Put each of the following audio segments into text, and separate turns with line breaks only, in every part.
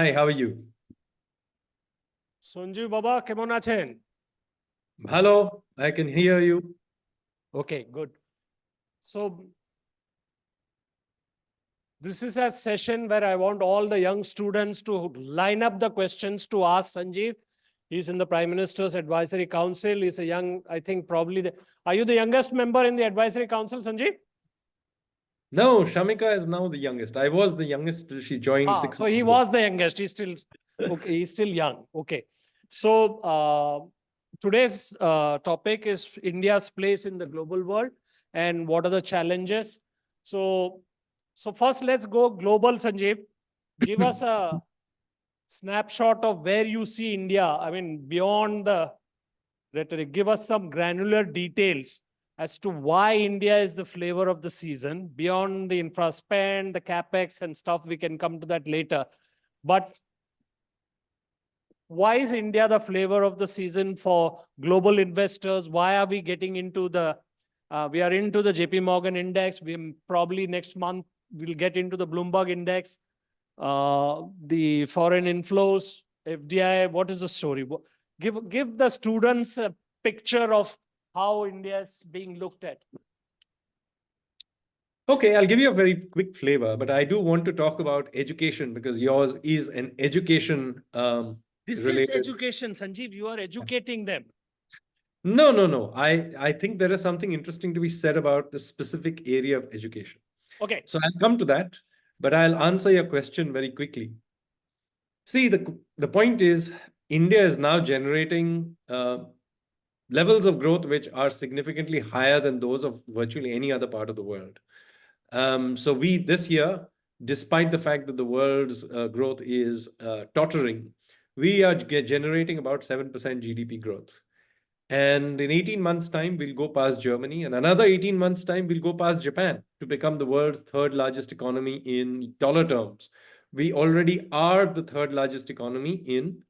Hi, how are you?
Sanjeev Baba, kemon achen?
Hello, I can hear you.
Okay, good. So this is a session where I want all the young students to line up the questions to ask Sanjeev. He's in the Prime Minister's Advisory Council. He's a young, I think probably, are you the youngest member in the Advisory Council, Sanjeev?
No, Shamika is now the youngest. I was the youngest till she joined 6
So
months
he
ago.
was the youngest. He's still, okay, he's still young. Okay. So today's topic is India's place in the global world and what are the challenges. So first, let's go global, Sanjeev. Give us a snapshot of where you see India. I mean, beyond the rhetoric, give us some granular details as to why India is the flavor of the season. Beyond the infra spend, the capex and stuff, we can come to that later. But why is India the flavor of the season for global investors? Why are we getting into the, we are into the JP Morgan index. We probably next month, we'll get into the Bloomberg index. The foreign inflows, FDI, what is the story? Give the students a picture of how India is being looked at.
Okay, I'll give you a very quick flavor, but I do want to talk about education because yours is an education
This
related.
is education, Sanjeev. You are educating them.
No. I think there is something interesting to be said about the specific area of education.
Okay.
So I'll come to that, but I'll answer your question very quickly. See, the point is, India is now generating levels of growth which are significantly higher than those of virtually any other part of the world. So we, this year, despite the fact that the world's growth is tottering, we are generating about 7% GDP growth. And in 18 months' time, we'll go past Germany. And another 18 months' time, we'll go past Japan to become the world's third largest economy in dollar terms. We already are the third largest economy in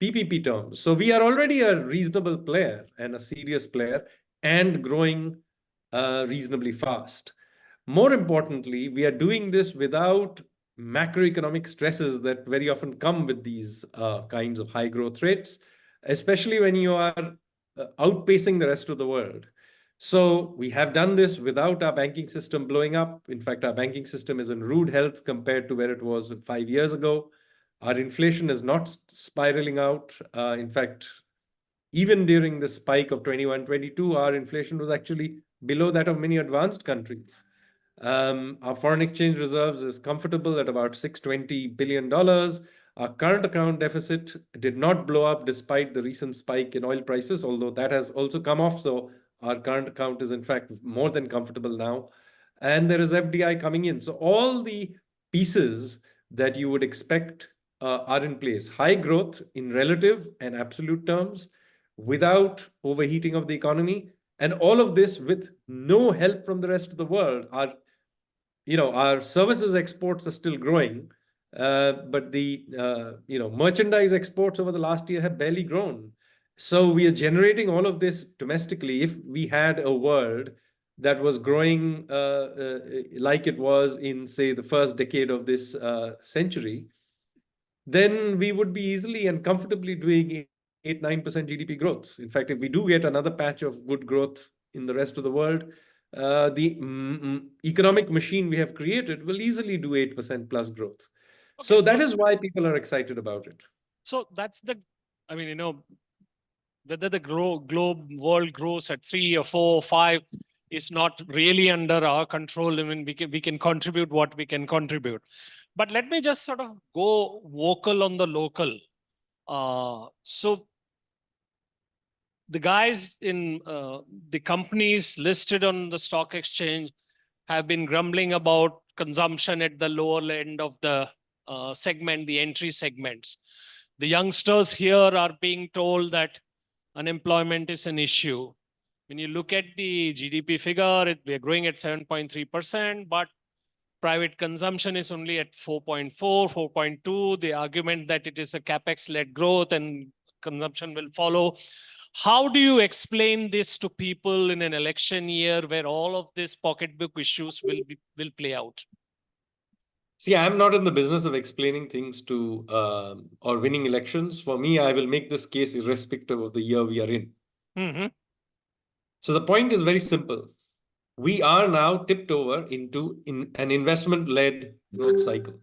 PPP terms. So we are already a reasonable player and a serious player and growing reasonably fast. More importantly, we are doing this without macroeconomic stresses that very often come with these kinds of high growth rates, especially when you are outpacing the rest of the world. So we have done this without our banking system blowing up. In fact, our banking system is in rude health compared to where it was 5 years ago. Our inflation is not spiraling out. In fact, even during the spike of 21-22, our inflation was actually below that of many advanced countries. Our foreign exchange reserves is comfortable at about $620 billion. Our current account deficit did not blow up despite the recent spike in oil prices, although that has also come off. So our current account is in fact more than comfortable now. And there is FDI coming in. So all the pieces that you would expect are in place. High growth in relative and absolute terms without overheating of the economy. And all of this with no help from the rest of the world. Our services exports are still growing, but the merchandise exports over the last year have barely grown. So we are generating all of this domestically. If we had a world that was growing like it was in, say, the first decade of this century, then we would be easily and comfortably doing 8-9% GDP growth. In fact, if we do get another patch of good growth in the rest of the world, the economic machine we have created will easily do 8% plus growth. Okay, so that is why people are excited about it.
So that's the, I mean, whether the world grows at 3 or 4 or 5 is not really under our control. I mean, we can contribute what we can contribute. But let me just sort of go vocal on the local. So the guys in the companies listed on the stock exchange have been grumbling about consumption at the lower end of the segment, the entry segments. The youngsters here are being told that unemployment is an issue. When you look at the GDP figure, we are growing at 7.3%, but private consumption is only at 4.4, 4.2. The argument that it is a capex-led growth and consumption will follow. How do you explain this to people in an election year where all of these pocketbook issues will play out?
See, I'm not in the business of explaining things to or winning elections. For me, I will make this case irrespective of the year we are in.
Mm-hmm.
So the point is very simple. We are now tipped over into an investment-led growth cycle.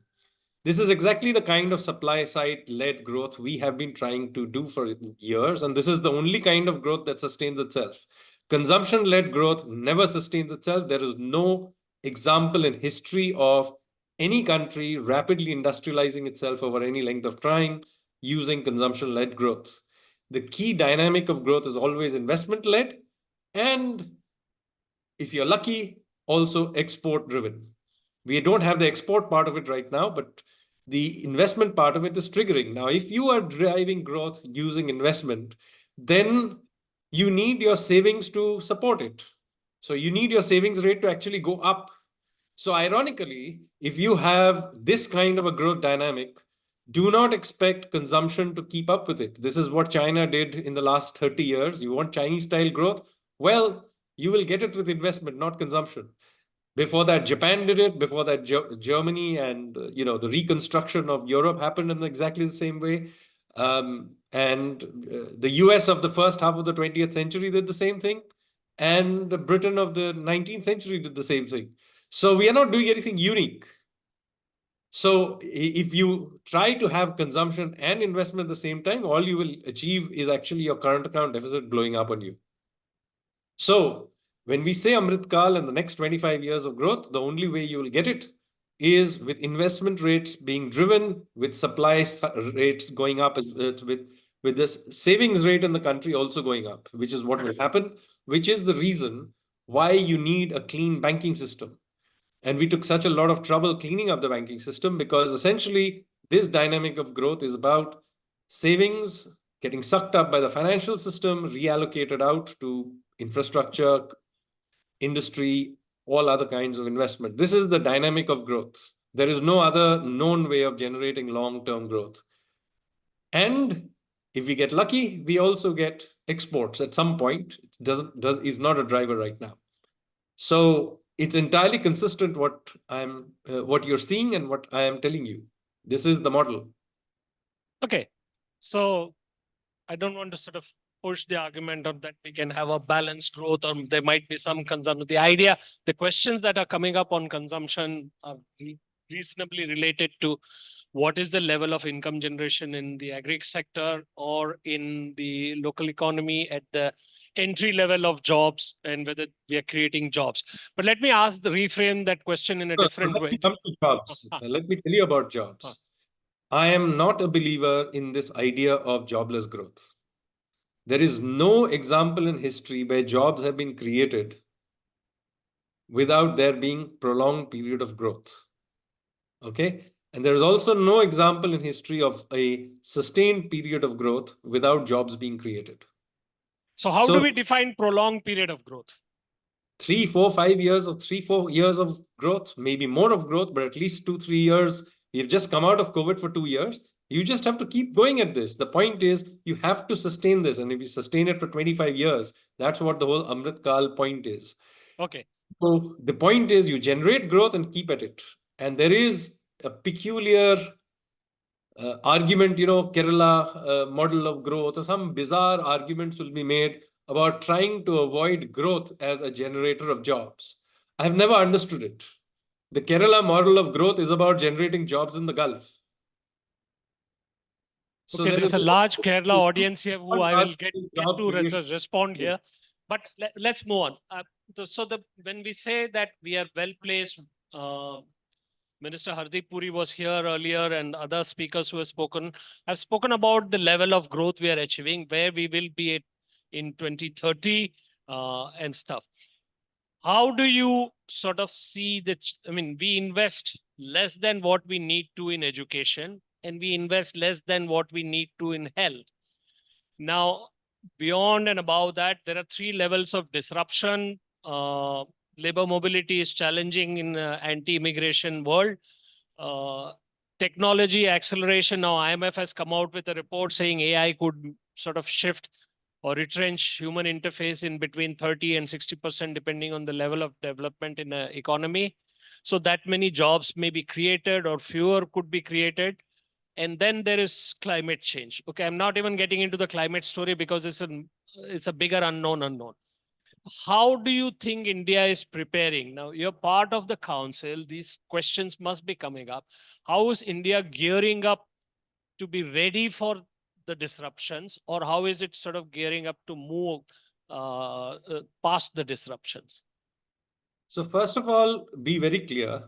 This is exactly the kind of supply side led growth we have been trying to do for years. And this is the only kind of growth that sustains itself. Consumption led growth never sustains itself. There is no example in history of any country rapidly industrializing itself over any length of time using consumption led growth. The key dynamic of growth is always investment led, and if you're lucky, also export driven. We don't have the export part of it right now, but the investment part of it is triggering. Now, if you are driving growth using investment, then you need your savings to support it. So you need your savings rate to actually go up. So ironically, if you have this kind of a growth dynamic, do not expect consumption to keep up with it. This is what China did in the last 30 years. You want Chinese style growth? Well, you will get it with investment, not consumption. Before that, Japan did it. Before that, Germany and the reconstruction of Europe happened in exactly the same way. And the US of the first half of the 20th century did the same thing. And Britain of the 19th century did the same thing. So we are not doing anything unique. So if you try to have consumption and investment at the same time, all you will achieve is actually your current account deficit blowing up on you. So when we say Amrit Kal and the next 25 years of growth, the only way you will get it is with investment rates being driven, with supply rates going up, with this savings rate in the country also going up, which is what will happen, which is the reason why you need a clean banking system. And we took such a lot of trouble cleaning up the banking system because essentially this dynamic of growth is about savings getting sucked up by the financial system, reallocated out to infrastructure, industry, all other kinds of investment. This is the dynamic of growth. There is no other known way of generating long-term growth. And if we get lucky, we also get exports at some point. It is not a driver right now. So it's entirely consistent what you're seeing and what I am telling you. This is the model.
Okay, so I don't want to sort of push the argument of that we can have a balanced growth or there might be some consumption. The questions that are coming up on consumption are reasonably related to what is the level of income generation in the agri sector or in the local economy at the entry level of jobs and whether we are creating jobs. But let me reframe that question in a different
Let
way.
me come to jobs. Let me tell you about jobs. I am not a believer in this idea of jobless growth. There is no example in history where jobs have been created without there being prolonged period of growth. Okay? And there is also no example in history of a sustained period of growth without jobs being created.
So how do we define prolonged period of growth?
3, 4, 5 years of 3, 4 years of growth, maybe more of growth, but at least 2, 3 years. We've just come out of COVID for 2 years. You just have to keep going at this. The point is, you have to sustain this. And if you sustain it for 25 years, that's what the whole Amrit Kal point is.
Okay.
So the point is, you generate growth and keep at it. And there is a peculiar argument, Kerala model of growth, or some bizarre arguments will be made about trying to avoid growth as a generator of jobs. I've never understood it. The Kerala model of growth is about generating jobs in the Gulf. So
Okay, there's a large Kerala audience here who I will get to respond here. But let's move on. When we say that we are well placed, Minister Hardeep Puri was here earlier and other speakers who have spoken about the level of growth we are achieving, where we will be in 2030 and stuff. How do you sort of see we invest less than what we need to in education and we invest less than what we need to in health. Now, beyond and above that, there are 3 levels of disruption. Labor mobility is challenging in anti-immigration world. Technology acceleration. Now, IMF has come out with a report saying AI could sort of shift or retrench human interface in between 30 and 60%, depending on the level of development in the economy. So that many jobs may be created or fewer could be created. And then there is climate change. Okay, I'm not even getting into the climate story because it's a bigger unknown. How do you think India is preparing? Now, you're part of the council. These questions must be coming up. How is India gearing up to be ready for the disruptions, or how is it sort of gearing up to move past the disruptions?
So first of all, be very clear.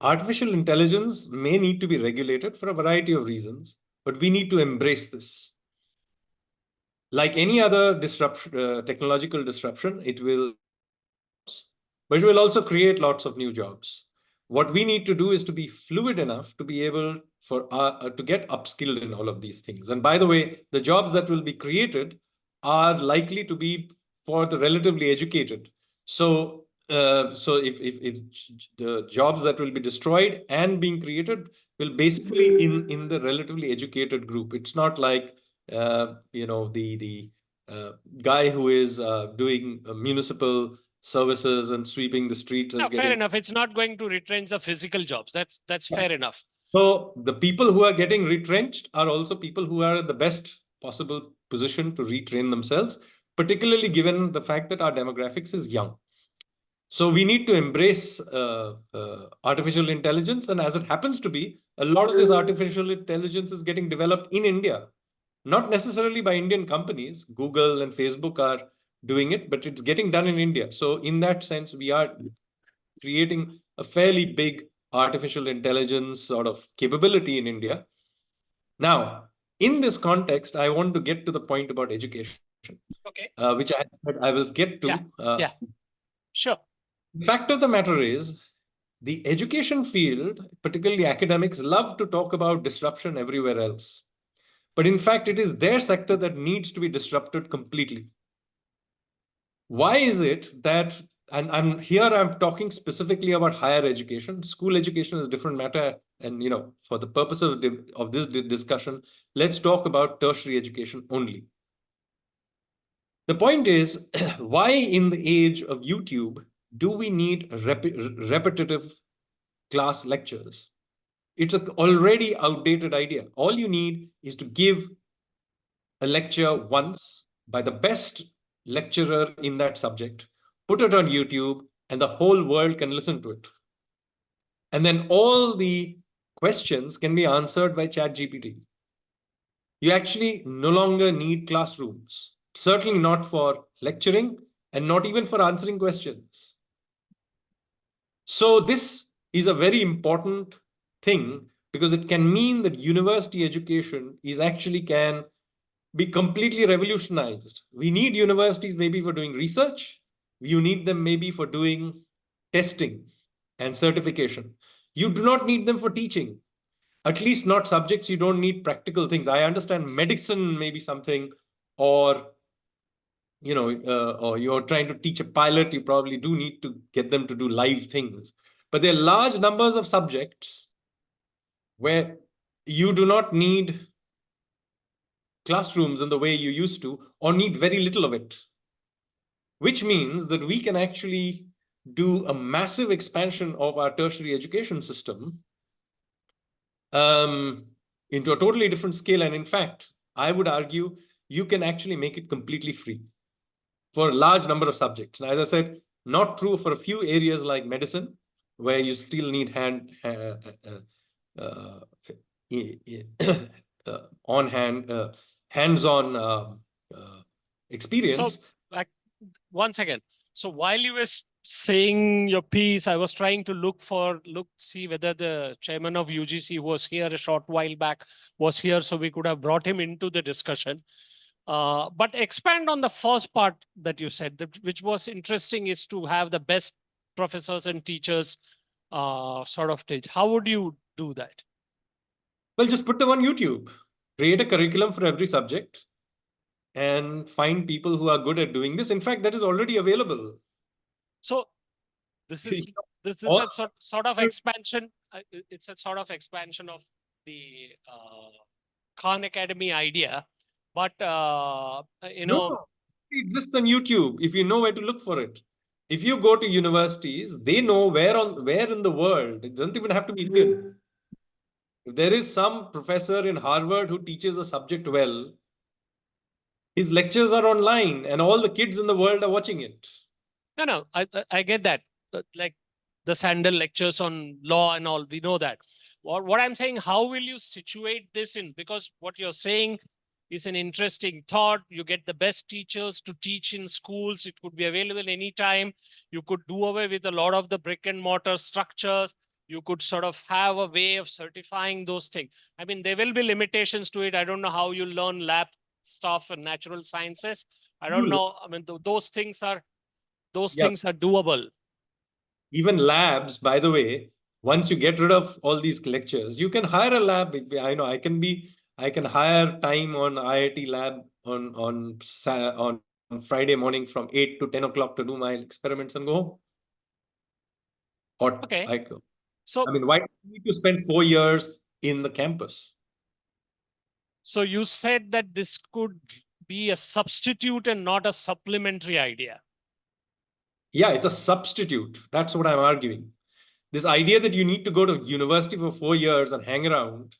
Artificial intelligence may need to be regulated for a variety of reasons, but we need to embrace this. Like any other disruption, technological disruption, it will, but it will also create lots of new jobs. What we need to do is to be fluid enough to be able for to get upskilled in all of these things. And by the way, the jobs that will be created are likely to be for the relatively educated. So, if the jobs that will be destroyed and being created will basically in the relatively educated group. It's not like the guy who is doing municipal services and sweeping the streets
No,
is
fair
getting.
enough. It's not going to retrench the physical jobs. That's fair enough.
So the people who are getting retrenched are also people who are in the best possible position to retrain themselves, particularly given the fact that our demographics is young. So we need to embrace artificial intelligence. And as it happens to be, a lot of this artificial intelligence is getting developed in India, not necessarily by Indian companies. Google and Facebook are doing it, but it's getting done in India. So in that sense, we are creating a fairly big artificial intelligence sort of capability in India. Now, in this context, I want to get to the point about education,
Okay.
which I said I will get to.
Yeah. Sure.
The fact of the matter is, the education field, particularly academics, love to talk about disruption everywhere else. But in fact, it is their sector that needs to be disrupted completely. Why is it that, and I'm talking specifically about higher education. School education is a different matter. And for the purpose of this discussion, let's talk about tertiary education only. The point is, why in the age of YouTube do we need repetitive class lectures? It's an already outdated idea. All you need is to give a lecture once by the best lecturer in that subject, put it on YouTube, and the whole world can listen to it. And then all the questions can be answered by ChatGPT. You actually no longer need classrooms, certainly not for lecturing and not even for answering questions. So this is a very important thing because it can mean that university education is actually can be completely revolutionized. We need universities maybe for doing research. You need them maybe for doing testing and certification. You do not need them for teaching, at least not subjects you don't need practical things. I understand medicine may be something, or or you're trying to teach a pilot, you probably do need to get them to do live things. But there are large numbers of subjects where you do not need classrooms in the way you used to, or need very little of it, which means that we can actually do a massive expansion of our tertiary education system into a totally different scale. And in fact, I would argue you can actually make it completely free for a large number of subjects. Now, as I said, not true for a few areas like medicine, where you still need hands-on experience.
So, like, 1 second. So while you were saying your piece, I was trying to see whether the chairman of UGC who was here a short while back was here, so we could have brought him into the discussion. But expand on the first part that you said, which was interesting, is to have the best professors and teachers sort of teach. How would you do that?
Well, just put them on YouTube. Create a curriculum for every subject and find people who are good at doing this. In fact, that is already available.
So this is
All-
a sort of expansion. It's a sort of expansion of the Khan Academy idea, but
No, it exists on YouTube if you know where to look for it. If you go to universities, they know where in the world. It doesn't even have to be Indian. If there is some professor in Harvard who teaches a subject well, his lectures are online and all the kids in the world are watching it.
No, I get that. Like the Sandal lectures on law and all, we know that. What I'm saying, how will you situate this in? Because what you're saying is an interesting thought. You get the best teachers to teach in schools. It could be available anytime. You could do away with a lot of the brick and mortar structures. You could sort of have a way of certifying those things. I mean, there will be limitations to it. I don't know how you learn lab stuff and natural sciences. I don't know. I mean, those things are
Yeah.
doable.
Even labs, by the way, once you get rid of all these lectures, you can hire a lab. I know I can hire time on IIT lab on Friday morning from 8 to 10 o'clock to do my experiments and go home. Or
Okay.
I
So,
mean, why do you need to spend 4 years in the campus?
so you said that this could be a substitute and not a supplementary idea.
Yeah, it's a substitute. That's what I'm arguing. This idea that you need to go to university for 4 years and hang around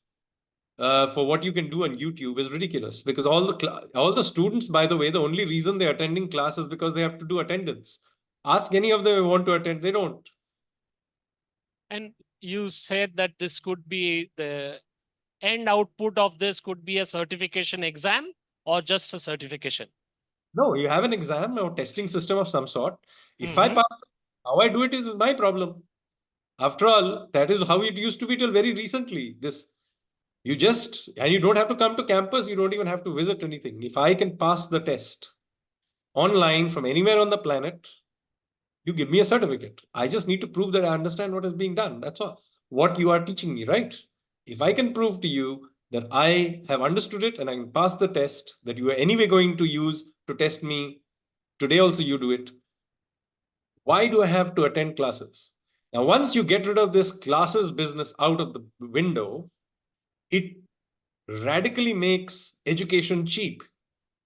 for what you can do on YouTube is ridiculous, because all the students, by the way, the only reason they're attending class is because they have to do attendance. Ask any of them who want to attend, they don't.
And you said that this could be the end output of this could be a certification exam or just a certification.
No, you have an exam or testing system of some sort. If I
Mm-hmm.
pass, how I do it is my problem. After all, that is how it used to be till very recently. And you don't have to come to campus, you don't even have to visit anything. If I can pass the test online from anywhere on the planet, you give me a certificate. I just need to prove that I understand what is being done. That's all. What you are teaching me, right? If I can prove to you that I have understood it and I can pass the test that you are anyway going to use to test me, today also you do it. Why do I have to attend classes? Now, once you get rid of this classes business out of the window, it radically makes education cheap.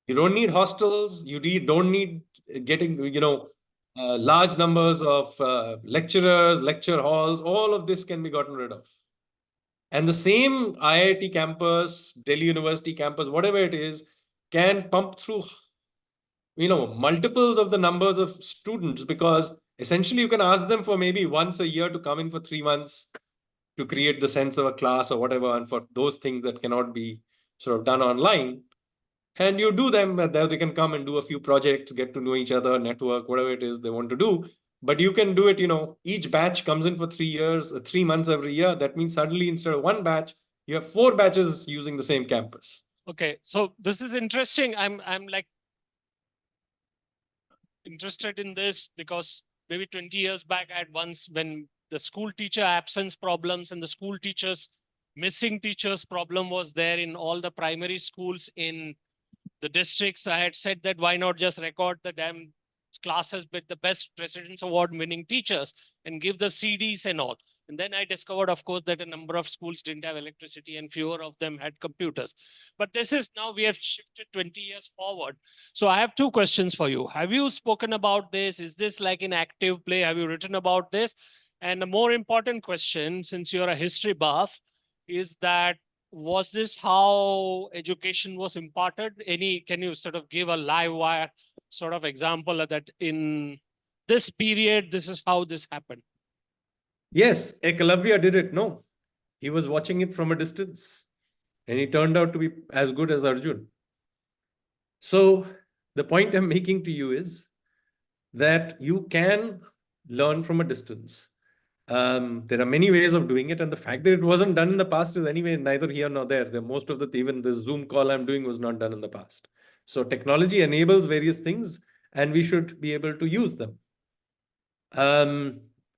You don't need hostels. Don't need getting, large numbers of lecturers, lecture halls. All of this can be gotten rid of. And the same IIT campus, Delhi University campus, whatever it is, can pump through, multiples of the numbers of students, because essentially you can ask them for maybe once a year to come in for 3 months to create the sense of a class or whatever. And for those things that cannot be sort of done online, and you do them, there they can come and do a few projects, get to know each other, network, whatever it is they want to do. But you can do it, each batch comes in for 3 years, 3 months every year. That means suddenly instead of one batch, you have 4 batches using the same campus.
Okay, so this is interesting. I'm like interested in this because maybe 20 years back I had once, when the school teacher absence problems and the school teachers missing teachers problem was there in all the primary schools in the districts, I had said that why not just record the damn classes with the best President's Award winning teachers and give the CDs and all. And then I discovered, of course, that a number of schools didn't have electricity and fewer of them had computers. But this is now we have shifted 20 years forward. So I have two questions for you. Have you spoken about this? Is this like an active play? Have you written about this? And a more important question, since you're a history buff, is that was this how education was imparted? Can you sort of give a live wire sort of example of that in this period, this is how this happened?
Yes, Ekalavya did it. No, he was watching it from a distance and he turned out to be as good as Arjun. So the point I'm making to you is that you can learn from a distance. There are many ways of doing it, and the fact that it wasn't done in the past is anyway neither here nor there. Most of even the Zoom call I'm doing was not done in the past. So technology enables various things, and we should be able to use them.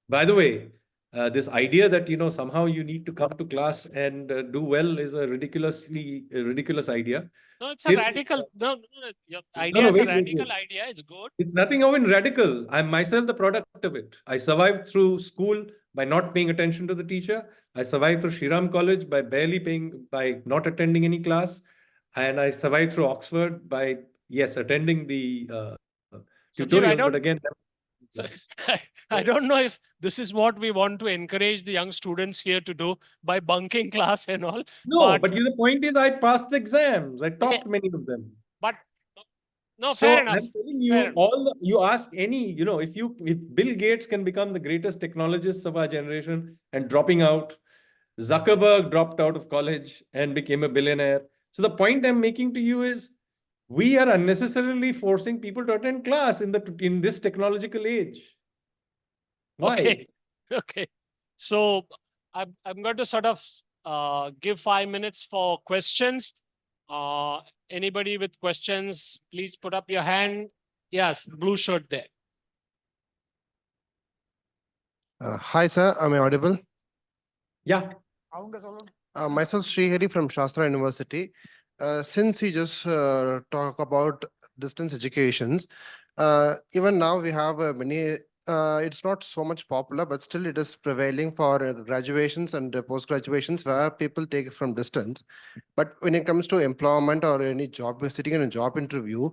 By the way, this idea that somehow you need to come to class and do well is a ridiculous idea.
No, it's a
Till,
radical. No, your
no,
idea
no,
is a
wait.
radical idea. It's good.
It's nothing even radical. I'm myself the product of it. I survived through school by not paying attention to the teacher. I survived through Shriram College by not attending any class. And I survived through Oxford by, yes, attending the
Sanjeev,
tutorials, but again,
So I don't know if this is what we want to encourage the young students here to do by bunking class and all.
No, but the point is, I passed the exams. I
Okay.
topped many of them.
But no,
So
fair enough.
I'm telling you,
Fair enough.
you ask any, if Bill Gates can become the greatest technologist of our generation and dropping out, Zuckerberg dropped out of college and became a billionaire. So the point I'm making to you is, we are unnecessarily forcing people to attend class in this technological age. Why?
Okay. Okay. So I'm going to sort of give 5 minutes for questions. Anybody with questions, please put up your hand. Yes, blue shirt there.
Hi, sir. Am I audible?
Yeah.
Myself, Srihari from Shastra University. Since he just talk about distance educations, even now we have many. It's not so much popular, but still it is prevailing for graduations and post graduations where people take it from distance. But when it comes to employment or any job, sitting in a job interview,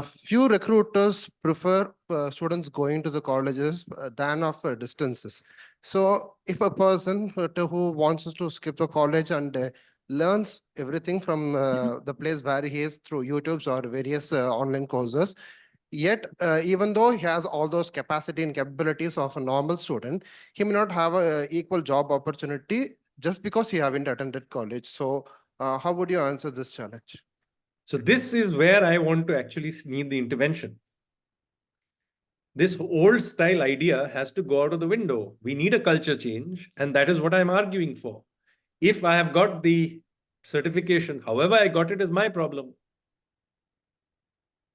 few recruiters prefer students going to the colleges than of distances. So if a person who wants to skip the college and learns everything from the place where he is through YouTubes or various online courses, yet even though he has all those capacity and capabilities of a normal student, he may not have a equal job opportunity just because he haven't attended college. So how would you answer this challenge?
So this is where I want to actually need the intervention. This old style idea has to go out of the window. We need a culture change, and that is what I'm arguing for. If I have got the certification, however I got it is my problem.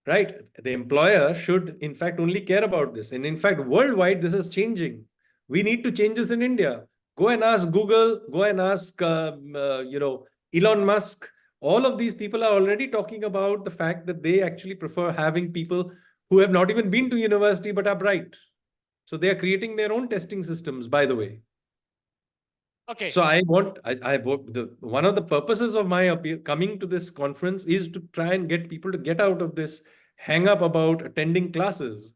Right? The employer should, in fact, only care about this. And in fact, worldwide, this is changing. We need to change this in India. Go and ask Google, go and ask, Elon Musk. All of these people are already talking about the fact that they actually prefer having people who have not even been to university but are bright. So they are creating their own testing systems, by the way.
Okay.
So one of the purposes of my coming to this conference is to try and get people to get out of this hang up about attending classes.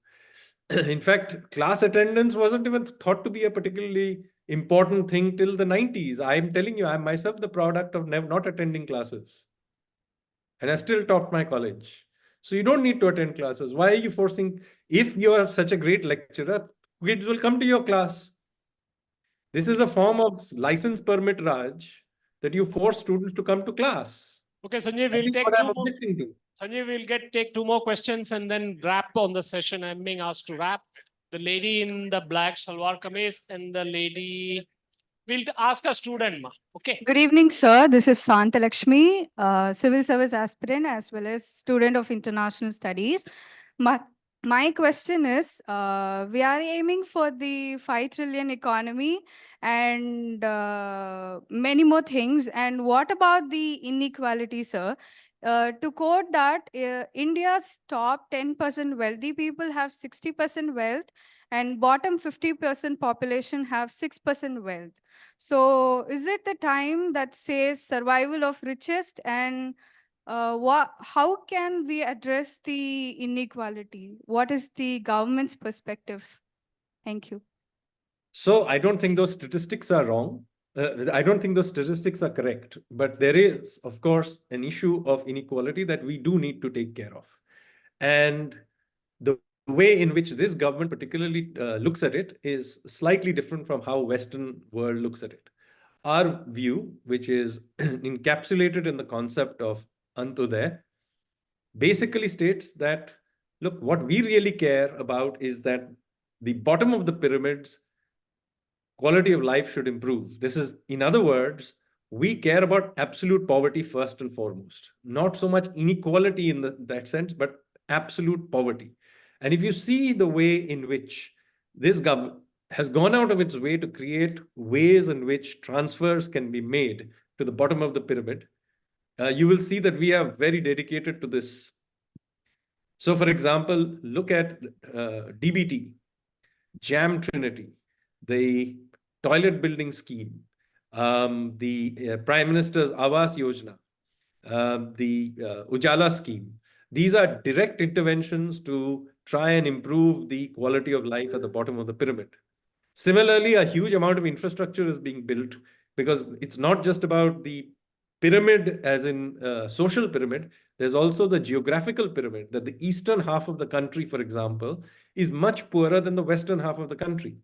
In fact, class attendance wasn't even thought to be a particularly important thing till the 90s. I'm telling you, I'm myself the product of not attending classes. And I still topped my college. So you don't need to attend classes. Why are you forcing? If you are such a great lecturer, kids will come to your class. This is a form of license permit, Raj, that you force students to come to class.
Okay, Sanjeev, we'll take two more. Sanjeev, we'll take 2 more questions and then wrap on the session. I'm being asked to wrap. The lady in the black shalwar kameez and the lady. We'll ask a student, ma. Okay.
Good evening, sir. This is Santalakshmi, civil service aspirant as well as student of international studies. My question is, we are aiming for the 5 trillion economy and many more things. And what about the inequality, sir? To quote that, India's top 10% wealthy people have 60% wealth and bottom 50% population have 6% wealth. So is it the time that says survival of richest, and how can we address the inequality? What is the government's perspective? Thank you.
So I don't think those statistics are wrong. I don't think those statistics are correct. But there is, of course, an issue of inequality that we do need to take care of. And the way in which this government particularly looks at it is slightly different from how Western world looks at it. Our view, which is encapsulated in the concept of Antyodaya, basically states that, look, what we really care about is that the bottom of the pyramids quality of life should improve. This is, in other words, we care about absolute poverty first and foremost, not so much inequality in that sense, but absolute poverty. And if you see the way in which this government has gone out of its way to create ways in which transfers can be made to the bottom of the pyramid, you will see that we are very dedicated to this. So, for example, look at DBT, Jam Trinity, the toilet building scheme, the Prime Minister's Awas Yojana, the Ujala scheme. These are direct interventions to try and improve the quality of life at the bottom of the pyramid. Similarly, a huge amount of infrastructure is being built because it's not just about the pyramid as in social pyramid. There's also the geographical pyramid, that the eastern half of the country, for example, is much poorer than the western half of the country.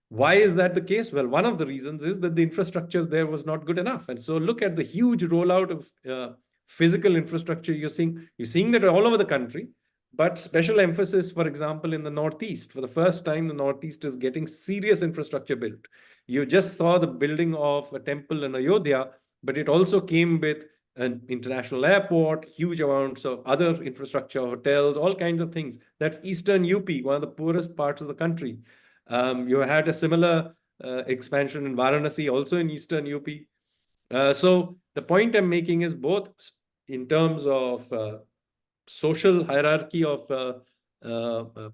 Why is that the case? Well, one of the reasons is that the infrastructure there was not good enough. And so look at the huge rollout of physical infrastructure you're seeing that all over the country, but special emphasis, for example, in the Northeast. For the first time, the Northeast is getting serious infrastructure built. You just saw the building of a temple in Ayodhya, but it also came with an international airport, huge amounts of other infrastructure, hotels, all kinds of things. That's Eastern UP, one of the poorest parts of the country. You had a similar expansion in Varanasi, also in Eastern UP. So the point I'm making is both in terms of social hierarchy of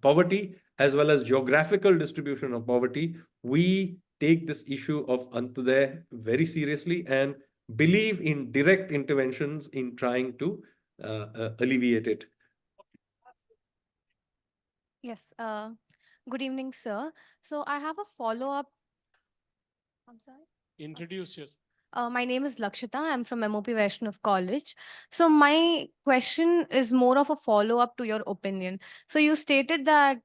poverty as well as geographical distribution of poverty, we take this issue of Antyodaya very seriously and believe in direct interventions in trying to alleviate it.
Yes. Good evening, sir. So I have a follow-up. I'm sorry.
Introduce yourself.
My name is Lakshita. I'm from MOP Vaishnav College. So my question is more of a follow-up to your opinion. So you stated that,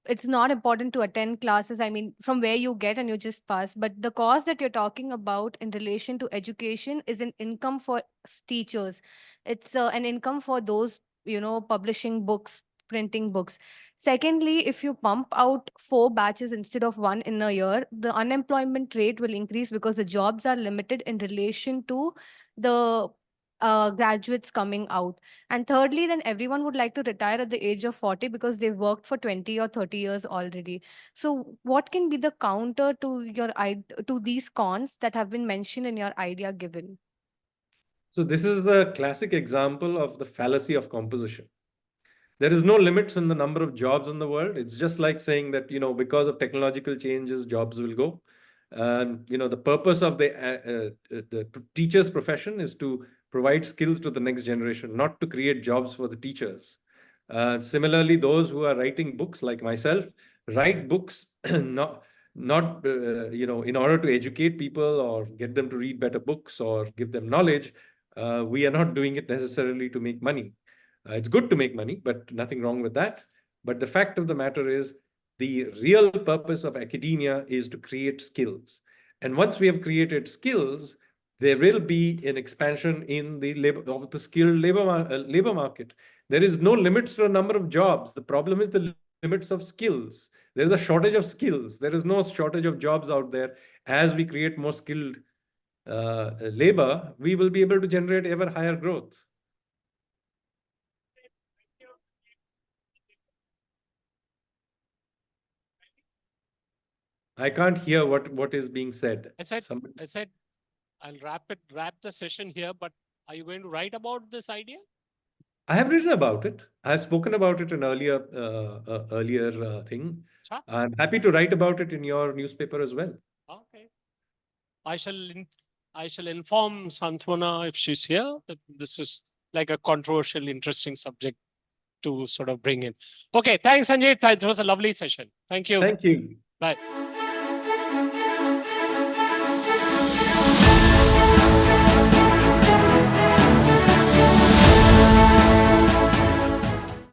it's not important to attend classes. I mean, from where you get and you just pass. But the cost that you're talking about in relation to education is an income for teachers. It's an income for those, publishing books, printing books. Secondly, if you pump out 4 batches instead of 1 in a year, the unemployment rate will increase because the jobs are limited in relation to the graduates coming out. And thirdly, then everyone would like to retire at the age of 40 because they've worked for 20 or 30 years already. So what can be the counter to to these cons that have been mentioned in your idea given?
So this is a classic example of the fallacy of composition. There is no limits in the number of jobs in the world. It's just like saying that, because of technological changes, jobs will go. The purpose of the teacher's profession is to provide skills to the next generation, not to create jobs for the teachers. Similarly, those who are writing books like myself, write books not in order to educate people or get them to read better books or give them knowledge. We are not doing it necessarily to make money. It's good to make money, but nothing wrong with that. But the fact of the matter is, the real purpose of academia is to create skills. And once we have created skills, there will be an expansion in the skilled labor market. There is no limits to a number of jobs. The problem is the limits of skills. There is a shortage of skills. There is no shortage of jobs out there. As we create more skilled labor, we will be able to generate ever higher growth. I can't hear what is being said.
I said, I'll wrap the session here, but are you going to write about this idea?
I have written about it. I have spoken about it in earlier thing.
Sure.
I'm happy to write about it in your newspaper as well.
Okay. I shall inform Santvana if she's here that this is like a controversial, interesting subject to sort of bring in. Okay. Thanks, Sanjay. It was a lovely session. Thank you.
Thank you.
Bye.